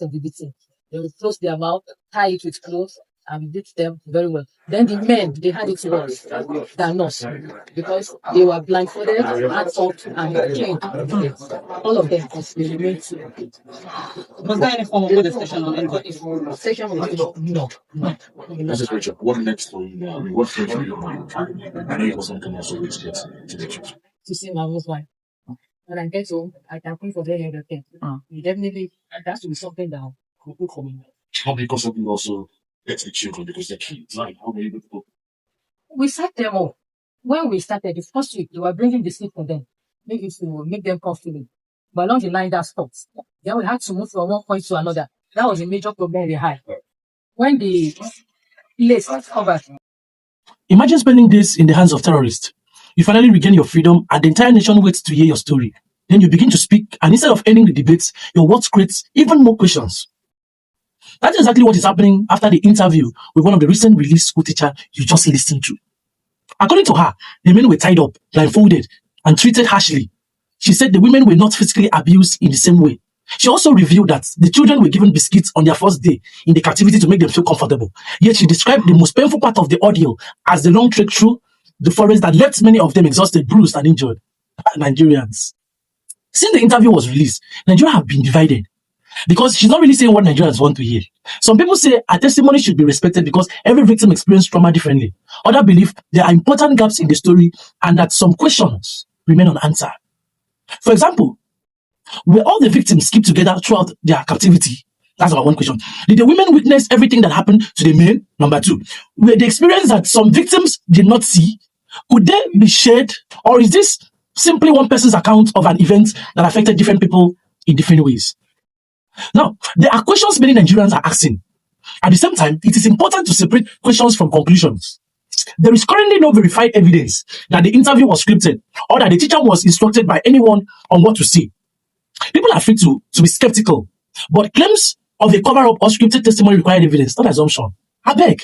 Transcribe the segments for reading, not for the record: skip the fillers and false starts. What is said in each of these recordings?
of the victim. They will close their mouth, tie it with clothes, and beat them very well. Then the men, they had it worse than us because they were blindfolded, hands up, and chained. All of them, because they remained. Was there any form of molestation on anybody? Sexual molestation? No, no. This is Richard. What next for you now? I mean, what things are you doing? I know it was something else always gets to the church. To see my husband. When I get home, I can pray for them everything. Definitely, that has to be something that will put for me. How many because of you also get the children because they're kids? Like, how many people? We set them up. When we started, the first week, they were bringing the sleep for them, maybe to make them comfortable. But along the line, that stopped. Then we had to move from one point to another. That was a major problem they had. When the place covered. Imagine spending days in the hands of terrorists. You finally regain your freedom and the entire nation waits to hear your story. Then you begin to speak, and instead of ending the debates, your words create even more questions. That's exactly what is happening after the interview with one of the recent released school teacher you just listened to. According to her, the men were tied up, blindfolded, and treated harshly. She said the women were not physically abused in the same way. She also revealed that the children were given biscuits on their first day in the captivity to make them feel comfortable. Yet she described the most painful part of the ordeal as the long trek through the forest that left many of them exhausted, bruised, and injured. Nigerians. Since the interview was released, Nigeria have been divided because she's not really saying what Nigerians want to hear. Some people say her testimony should be respected because every victim experienced trauma differently. Others believe there are important gaps in the story and that some questions remain unanswered. For example, were all the victims kept together throughout their captivity? That's our one question. Did the women witness everything that happened to the men? Number two, were the experience that some victims did not see? Could they be shared? Or is this simply one person's account of an event that affected different people in different ways? Now, there are questions many Nigerians are asking. At the same time, it is important to separate questions from conclusions. There is currently no verified evidence that the interview was scripted or that the teacher was instructed by anyone on what to say. People are free to be skeptical, but claims of a cover-up or scripted testimony require evidence, not assumption. I beg.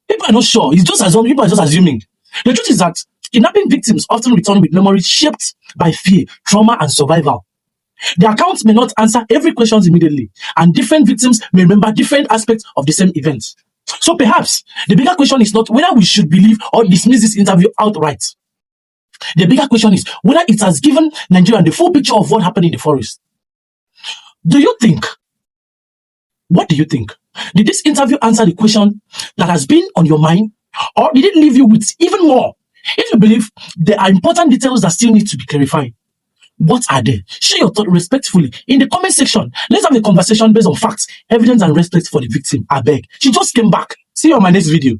People are not sure. It's just assumption. People are just assuming. The truth is that kidnapping victims often return with memories shaped by fear, trauma, and survival. The accounts may not answer every question immediately, and different victims may remember different aspects of the same event. So perhaps the bigger question is not whether we should believe or dismiss this interview outright. The bigger question is whether it has given Nigerians the full picture of what happened in the forest. What do you think? Did this interview answer the question that has been on your mind, or did it leave you with even more? If you believe there are important details that still need to be clarified, what are they? Share your thoughts respectfully in the comment section. Let's have a conversation based on facts, evidence, and respect for the victim. I beg. She just came back. See you on my next video.